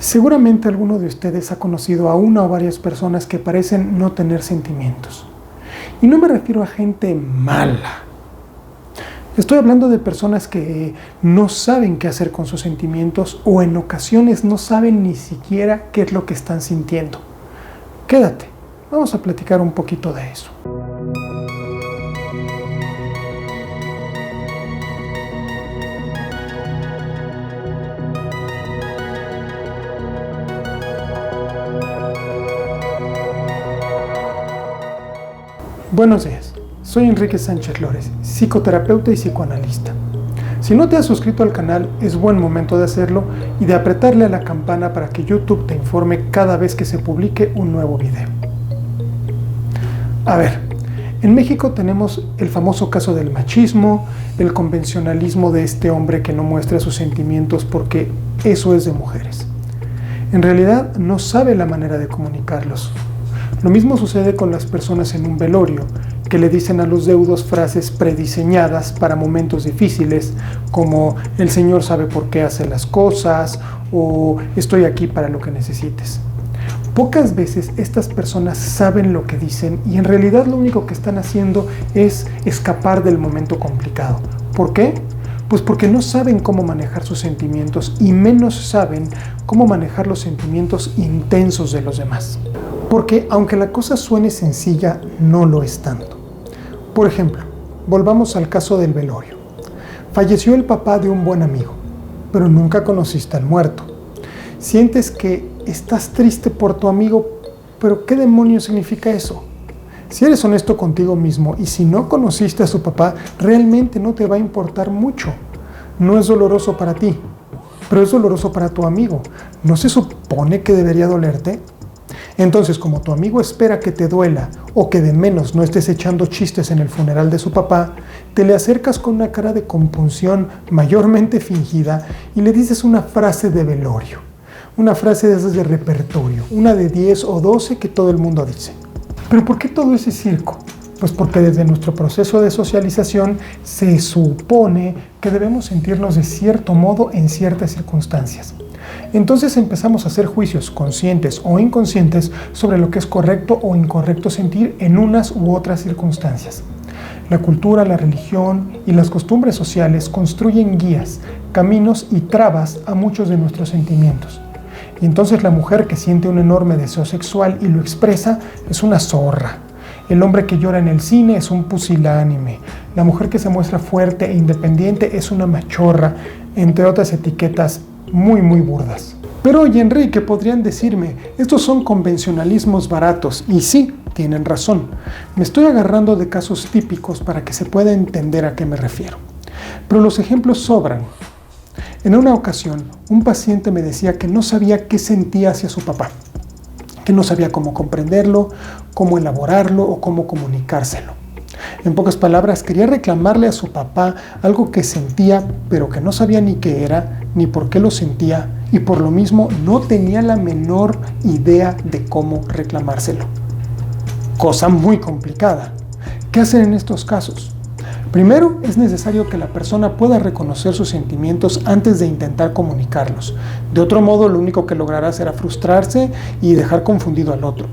Seguramente alguno de ustedes ha conocido a una o varias personas que parecen no tener sentimientos. Y no me refiero a gente mala. Estoy hablando de personas que no saben qué hacer con sus sentimientos o en ocasiones no saben ni siquiera qué es lo que están sintiendo. Quédate, vamos a platicar un poquito de eso. Buenos días, soy Enrique Sánchez Lores, psicoterapeuta y psicoanalista. Si no te has suscrito al canal, es buen momento de hacerlo y de apretarle a la campana para que YouTube te informe cada vez que se publique un nuevo video. A ver, en México tenemos el famoso caso del machismo, el convencionalismo de este hombre que no muestra sus sentimientos porque eso es de mujeres. En realidad no sabe la manera de comunicarlos. Lo mismo sucede con las personas en un velorio, que le dicen a los deudos frases prediseñadas para momentos difíciles, como el Señor sabe por qué hace las cosas, o estoy aquí para lo que necesites. Pocas veces estas personas saben lo que dicen y en realidad lo único que están haciendo es escapar del momento complicado. ¿Por qué? Pues porque no saben cómo manejar sus sentimientos y menos saben cómo manejar los sentimientos intensos de los demás. Porque aunque la cosa suene sencilla, no lo es tanto. Por ejemplo, volvamos al caso del velorio. Falleció el papá de un buen amigo, pero nunca conociste al muerto. Sientes que estás triste por tu amigo, pero ¿qué demonios significa eso? Si eres honesto contigo mismo y si no conociste a su papá, realmente no te va a importar mucho. No es doloroso para ti, pero es doloroso para tu amigo. ¿No se supone que debería dolerte? Entonces, como tu amigo espera que te duela o que de menos no estés echando chistes en el funeral de su papá, te le acercas con una cara de compunción mayormente fingida y le dices una frase de velorio, una frase de esas de repertorio, una de 10 o 12 que todo el mundo dice. ¿Pero por qué todo ese circo? Pues porque desde nuestro proceso de socialización se supone que debemos sentirnos de cierto modo en ciertas circunstancias. Entonces empezamos a hacer juicios conscientes o inconscientes sobre lo que es correcto o incorrecto sentir en unas u otras circunstancias. La cultura, la religión y las costumbres sociales construyen guías, caminos y trabas a muchos de nuestros sentimientos. Y entonces la mujer que siente un enorme deseo sexual y lo expresa es una zorra. El hombre que llora en el cine es un pusilánime. La mujer que se muestra fuerte e independiente es una machorra, entre otras etiquetas muy burdas. Pero oye, Enrique, podrían decirme, estos son convencionalismos baratos. Y sí, tienen razón. Me estoy agarrando de casos típicos para que se pueda entender a qué me refiero. Pero los ejemplos sobran. En una ocasión, un paciente me decía que no sabía qué sentía hacia su papá, que no sabía cómo comprenderlo, cómo elaborarlo o cómo comunicárselo. En pocas palabras, quería reclamarle a su papá algo que sentía, pero que no sabía ni qué era, ni por qué lo sentía, y por lo mismo no tenía la menor idea de cómo reclamárselo. Cosa muy complicada. ¿Qué hacer en estos casos? Primero, es necesario que la persona pueda reconocer sus sentimientos antes de intentar comunicarlos. De otro modo, lo único que logrará será frustrarse y dejar confundido al otro.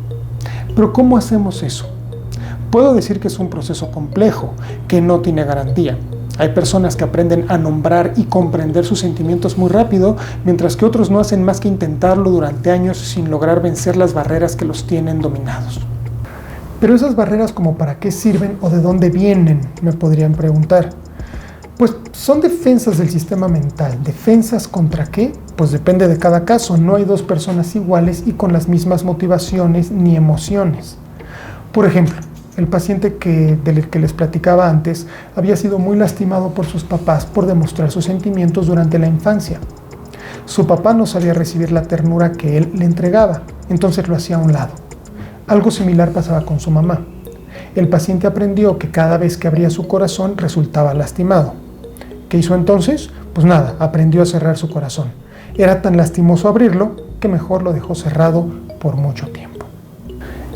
Pero ¿cómo hacemos eso? Puedo decir que es un proceso complejo, que no tiene garantía. Hay personas que aprenden a nombrar y comprender sus sentimientos muy rápido, mientras que otros no hacen más que intentarlo durante años sin lograr vencer las barreras que los tienen dominados. Pero esas barreras, ¿como para qué sirven o de dónde vienen?, me podrían preguntar. Pues son defensas del sistema mental. ¿Defensas contra qué? Pues depende de cada caso. No hay dos personas iguales y con las mismas motivaciones ni emociones. Por ejemplo, el paciente del que les platicaba antes había sido muy lastimado por sus papás por demostrar sus sentimientos durante la infancia. Su papá no sabía recibir la ternura que él le entregaba, entonces lo hacía a un lado. Algo similar pasaba con su mamá. El paciente aprendió que cada vez que abría su corazón resultaba lastimado. ¿Qué hizo entonces? Pues nada, aprendió a cerrar su corazón. Era tan lastimoso abrirlo que mejor lo dejó cerrado por mucho tiempo.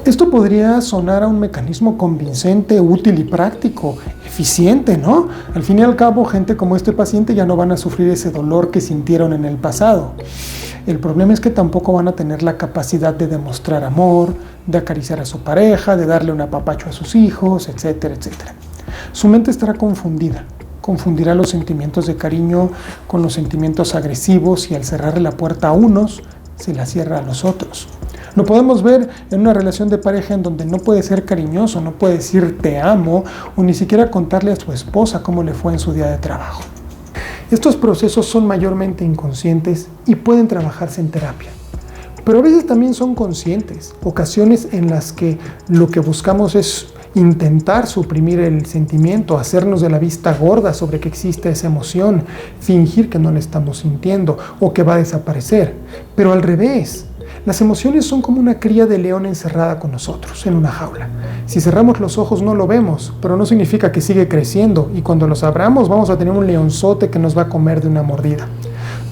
Esto podría sonar a un mecanismo convincente, útil y práctico, eficiente, ¿no? Al fin y al cabo, gente como este paciente ya no van a sufrir ese dolor que sintieron en el pasado. El problema es que tampoco van a tener la capacidad de demostrar amor, de acariciar a su pareja, de darle un apapacho a sus hijos, etcétera, etcétera. Su mente estará confundida. Confundirá los sentimientos de cariño con los sentimientos agresivos y al cerrarle la puerta a unos, se la cierra a los otros. Lo podemos ver en una relación de pareja en donde no puede ser cariñoso, no puede decir te amo o ni siquiera contarle a su esposa cómo le fue en su día de trabajo. Estos procesos son mayormente inconscientes y pueden trabajarse en terapia. Pero a veces también son conscientes, ocasiones en las que lo que buscamos es intentar suprimir el sentimiento, hacernos de la vista gorda sobre que existe esa emoción, fingir que no la estamos sintiendo o que va a desaparecer. Pero al revés, las emociones son como una cría de león encerrada con nosotros en una jaula. Si cerramos los ojos no lo vemos, pero no significa que sigue creciendo y cuando los abramos vamos a tener un leonzote que nos va a comer de una mordida.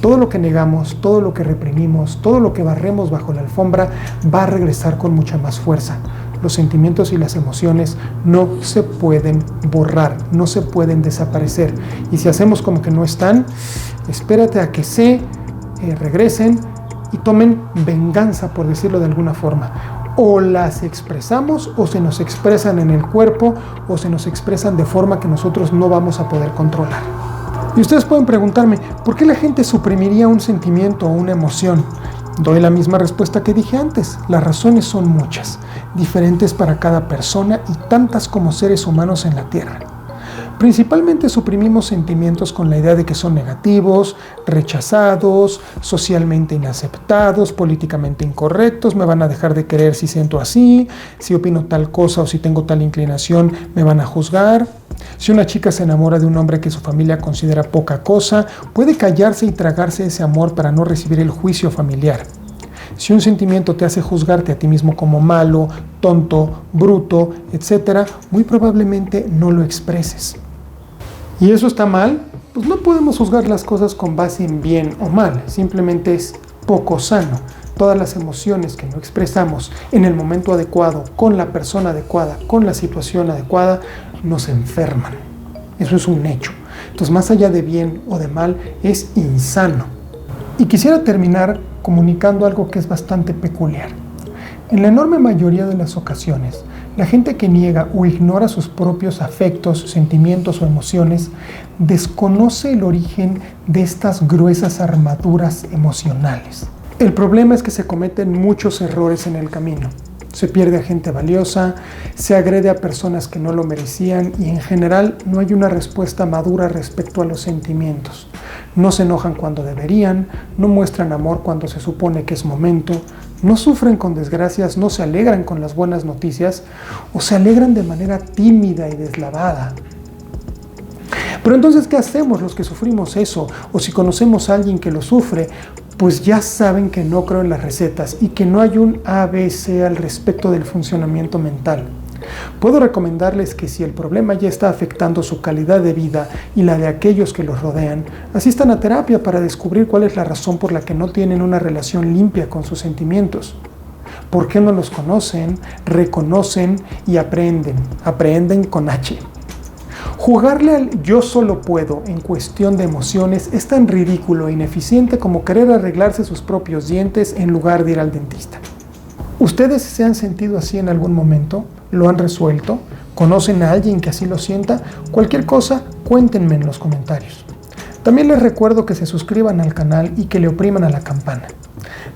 Todo lo que negamos, todo lo que reprimimos, todo lo que barremos bajo la alfombra va a regresar con mucha más fuerza. Los sentimientos y las emociones no se pueden borrar, no se pueden desaparecer. Y si hacemos como que no están, espérate a que regresen y tomen venganza, por decirlo de alguna forma. O las expresamos o se nos expresan en el cuerpo o se nos expresan de forma que nosotros no vamos a poder controlar. Y ustedes pueden preguntarme, ¿por qué la gente suprimiría un sentimiento o una emoción? Doy la misma respuesta que dije antes. Las razones son muchas, diferentes para cada persona y tantas como seres humanos en la Tierra. Principalmente suprimimos sentimientos con la idea de que son negativos, rechazados, socialmente inaceptados, políticamente incorrectos, me van a dejar de querer si siento así, si opino tal cosa o si tengo tal inclinación, me van a juzgar. Si una chica se enamora de un hombre que su familia considera poca cosa, puede callarse y tragarse ese amor para no recibir el juicio familiar. Si un sentimiento te hace juzgarte a ti mismo como malo, tonto, bruto, etc., muy probablemente no lo expreses. ¿Y eso está mal? Pues no podemos juzgar las cosas con base en bien o mal, simplemente es poco sano. Todas las emociones que no expresamos en el momento adecuado, con la persona adecuada, con la situación adecuada, nos enferman. Eso es un hecho. Entonces, más allá de bien o de mal, es insano. Y quisiera terminar comunicando algo que es bastante peculiar. En la enorme mayoría de las ocasiones, la gente que niega o ignora sus propios afectos, sentimientos o emociones desconoce el origen de estas gruesas armaduras emocionales. El problema es que se cometen muchos errores en el camino. Se pierde a gente valiosa, se agrede a personas que no lo merecían y en general no hay una respuesta madura respecto a los sentimientos. No se enojan cuando deberían, no muestran amor cuando se supone que es momento, no sufren con desgracias, no se alegran con las buenas noticias o se alegran de manera tímida y deslavada. Pero entonces, ¿qué hacemos los que sufrimos eso? O si conocemos a alguien que lo sufre, pues ya saben que no creo en las recetas y que no hay un ABC al respecto del funcionamiento mental. Puedo recomendarles que si el problema ya está afectando su calidad de vida y la de aquellos que los rodean, asistan a terapia para descubrir cuál es la razón por la que no tienen una relación limpia con sus sentimientos. ¿Por qué no los conocen, reconocen y aprenden? Aprenden con H. Jugarle al yo solo puedo en cuestión de emociones es tan ridículo e ineficiente como querer arreglarse sus propios dientes en lugar de ir al dentista. ¿Ustedes se han sentido así en algún momento? ¿Lo han resuelto? ¿Conocen a alguien que así lo sienta? Cualquier cosa, cuéntenme en los comentarios. También les recuerdo que se suscriban al canal y que le opriman a la campana.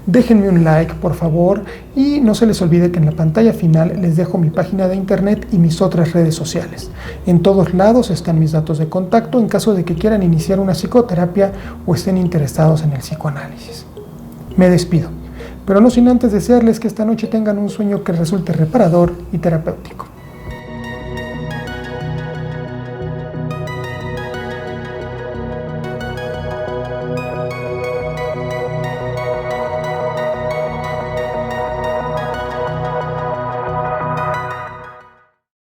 Déjenme un like, por favor, y no se les olvide que en la pantalla final les dejo mi página de internet y mis otras redes sociales. En todos lados están mis datos de contacto en caso de que quieran iniciar una psicoterapia o estén interesados en el psicoanálisis. Me despido, pero no sin antes desearles que esta noche tengan un sueño que resulte reparador y terapéutico.